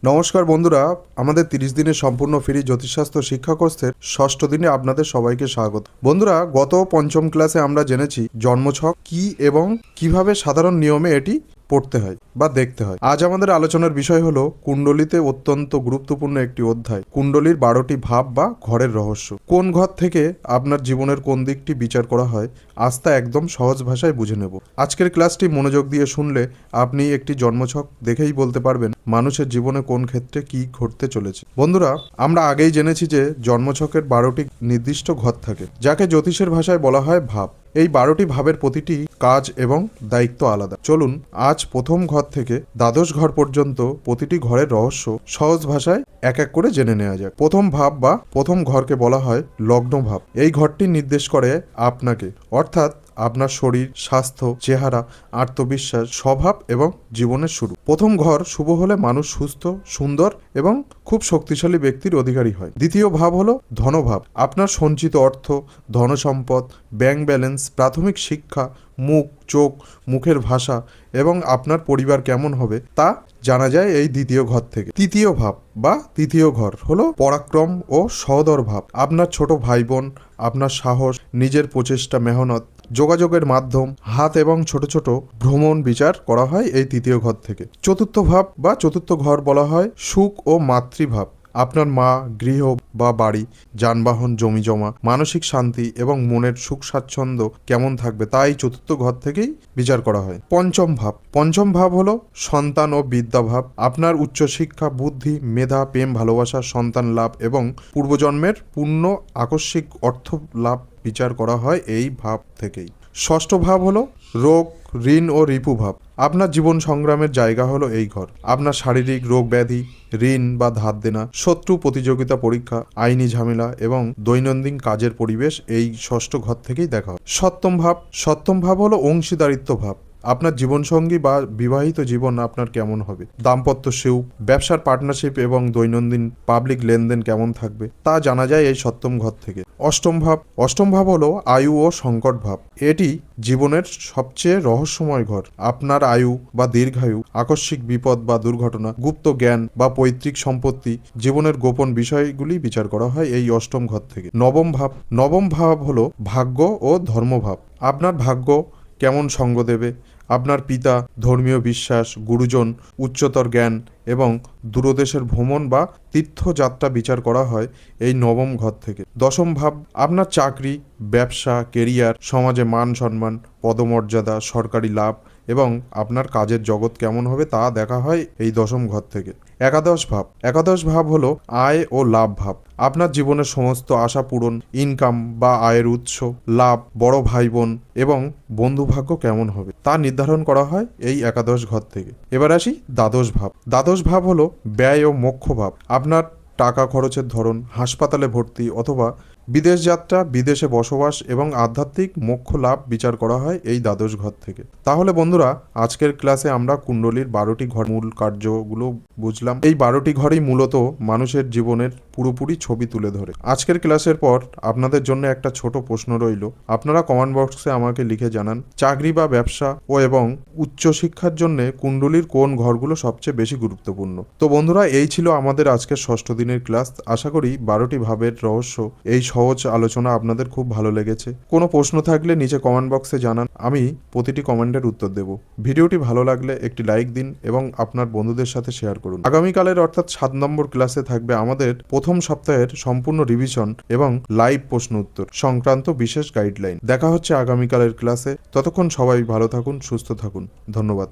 নমস্কার বন্ধুরা, আমাদের 30 দিনের সম্পূর্ণ ফ্রি জ্যোতিষশাস্ত্র শিক্ষা কোর্সের ষষ্ঠ দিনে আপনাদের সবাইকে স্বাগত। বন্ধুরা, গত পঞ্চম ক্লাসে আমরা জেনেছি জন্মছক কি এবং কিভাবে সাধারণ নিয়মে এটি পড়তে হয় বা দেখতে হয়। আজ আমাদের আলোচনার বিষয় হলো কুণ্ডলিতে অত্যন্ত গুরুত্বপূর্ণ একটি অধ্যায়, কুণ্ডলীর 12টি ভাব বা ঘরের রহস্য। কোন ঘর থেকে আপনার জীবনের কোন দিকটি বিচার করা হয়, আজ তা একদম সহজ ভাষায় বুঝে নেব। আজকের ক্লাসটি মনোযোগ দিয়ে শুনলে আপনি একটি জন্মছক দেখেই বলতে পারবেন মানুষের জীবনে কোন ক্ষেত্রে কি ঘটতে চলেছে। বন্ধুরা, আমরা আগেই জেনেছি যে জন্মছকের 12টি নির্দিষ্ট ঘর থাকে, যাকে জ্যোতিষের ভাষায় বলা হয় ভাব। এই 12টি ভাবের প্রতিটি কাজ এবং দায়িত্ব আলাদা। চলুন আজ প্রথম ঘর থেকে দ্বাদশ ঘর পর্যন্ত প্রতিটি ঘরের রহস্য সহজ ভাষায় এক এক করে জেনে নেওয়া যাক। প্রথম ভাব বা প্রথম ঘরকে বলা হয় লগ্ন ভাব। এই ঘরটি নির্দেশ করে আপনাকে, অর্থাৎ আপনার শরীর, স্বাস্থ্য, চেহারা, আত্মবিশ্বাস, স্বভাব এবং জীবনের শুরু। প্রথম ঘর শুভ হলে মানুষ সুস্থ, সুন্দর এবং খুব শক্তিশালী ব্যক্তির অধিকারী হয়। দ্বিতীয় ভাব হলো ধনভাব। আপনার সঞ্চিত অর্থ, ধনসম্পদ, ব্যাংক ব্যালেন্স, প্রাথমিক শিক্ষা, মুখ, চোখ, মুখের ভাষা এবং আপনার পরিবার কেমন হবে তা জানা যায় এই দ্বিতীয় ঘর থেকে। তৃতীয় ভাব বা তৃতীয় ঘর হলো পরাক্রম ও সহদর ভাব। আপনার ছোট ভাই বোন, আপনার সাহস, নিজের প্রচেষ্টা, মেহনত, যোগাযোগের মাধ্যম, হাত এবং ছোট ছোট ভ্রমণ বিচার করা হয় এই তৃতীয় ঘর থেকে। চতুর্থ ভাব বা চতুর্থ ঘর বলা হয় সুখ ও মাতৃভাব। আপনার মা, গৃহ বা বাড়ি, যানবাহন, জমিজমা, মানসিক শান্তি এবং মনের সুখ স্বাচ্ছন্দ্য কেমন থাকবে তা এই চতুর্থ ঘর থেকেই বিচার করা হয়। পঞ্চম ভাব হলো সন্তান ও বিদ্যা ভাব। আপনার উচ্চশিক্ষা, বুদ্ধি, মেধা, প্রেম, ভালোবাসা, সন্তান লাভ এবং পূর্বজন্মের পূর্ণ আকস্মিক অর্থ লাভ বিচার করা হয় এই ভাব থেকেই। ষষ্ঠ ভাব হলো রোগ, ঋণ ও রিপু ভাব। আপনার জীবন সংগ্রামের জায়গা হলো এই ঘর। আপনার শারীরিক রোগ ব্যাধি, ঋণ বা ধার দেনা, শত্রু, প্রতিযোগিতা, পরীক্ষা, আইনি ঝামেলা এবং দৈনন্দিন কাজের পরিবেশ এই ষষ্ঠ ঘর থেকেই দেখা হয়। সপ্তম ভাব হলো অংশীদারিত্ব ভাব। আপনার জীবনসঙ্গী বা বিবাহিত জীবন আপনার কেমন হবে, দাম্পত্য সুখ, ব্যবসার পার্টনারশিপ এবং দৈনন্দিন পাবলিক লেনদেন কেমন থাকবে তা জানা যায় এই সপ্তম ঘর থেকে। অষ্টম ভাব হলো আয়ু ও সংকট ভাব। এটি জীবনের সবচেয়ে রহস্যময় ঘর। আপনার আয়ু বা দীর্ঘায়ু, আকস্মিক বিপদ বা দুর্ঘটনা, গুপ্ত জ্ঞান বা পৈতৃক সম্পত্তি, জীবনের গোপন বিষয়গুলি বিচার করা হয় এই অষ্টম ঘর থেকে। নবম ভাব হলো ভাগ্য ও ধর্মভাব। আপনার ভাগ্য কেমন সঙ্গ দেবে, আপনার পিতা, ধর্মীয় বিশ্বাস, গুরুজন, উচ্চতর জ্ঞান এবং দূরদেশের ভ্রমণ বা তীর্থযাত্রা বিচার করা হয় এই নবম ঘর থেকে। দশম ভাব আপনার চাকরি, ব্যবসা, কেরিয়ার, সমাজে মান সম্মান, পদমর্যাদা, সরকারি লাভ এবং আপনার কাজের জগৎ কেমন হবে তা দেখা হয় এই দশম ঘর থেকে। একাদশ ভাব হলো আয় ও লাভ ভাব। আপনার জীবনের সমস্ত আশা পূরণ, ইনকাম বা আয়ের উৎস, লাভ, বড় ভাই বোন এবং বন্ধুভাগ্য কেমন হবে তা নির্ধারণ করা হয় এই একাদশ ঘর থেকে। এবার আসি দ্বাদশ ভাব হলো ব্যয় ও মোক্ষ ভাব। আপনার টাকা খরচের ধরন, হাসপাতালে ভর্তি অথবা বিদেশ যাত্রা, বিদেশে বসবাস এবং আধ্যাত্মিক মোক্ষ লাভ বিচার করা হয় এই দ্বাদশ ঘর থেকে। তাহলে বন্ধুরা, আজকের ক্লাসে আমরা কুণ্ডলীর 12টি ঘর মূল কার্যগুলো বুঝলাম। এই 12টি ঘরই মূলত মানুষের জীবনের পুরোপুরি ছবি তুলে ধরে। আজকের ক্লাসের পর আপনাদের জন্য একটা ছোট প্রশ্ন রইল। আপনারা কমেন্ট বক্সে আমাকে লিখে জানান, চাকরি বা ব্যবসা ও এবং উচ্চশিক্ষার জন্য কুণ্ডলীর কোন ঘরগুলো সবচেয়ে বেশি গুরুত্বপূর্ণ। তো বন্ধুরা, এই ছিল আমাদের আজকের ষষ্ঠ দিনের ক্লাস। আশা করি 12টি ভাবের রহস্য এই সহজ আলোচনা আপনাদের খুব ভালো লেগেছে। কোনো প্রশ্ন থাকলে নিচে কমেন্ট বক্সে জানান, আমি প্রতিটি কমেন্টের উত্তর দেব। ভিডিওটি ভালো লাগলে একটি লাইক দিন এবং আপনার বন্ধুদের সাথে শেয়ার করুন। আগামীকালের অর্থাৎ 7 নম্বর ক্লাসে থাকবে আমাদের প্রথম সপ্তাহের সম্পূর্ণ রিভিশন এবং লাইভ প্রশ্ন উত্তর সংক্রান্ত বিশেষ গাইডলাইন। দেখা হচ্ছে আগামীকালের ক্লাসে। ততক্ষণ সবাই ভালো থাকুন, সুস্থ থাকুন। ধন্যবাদ।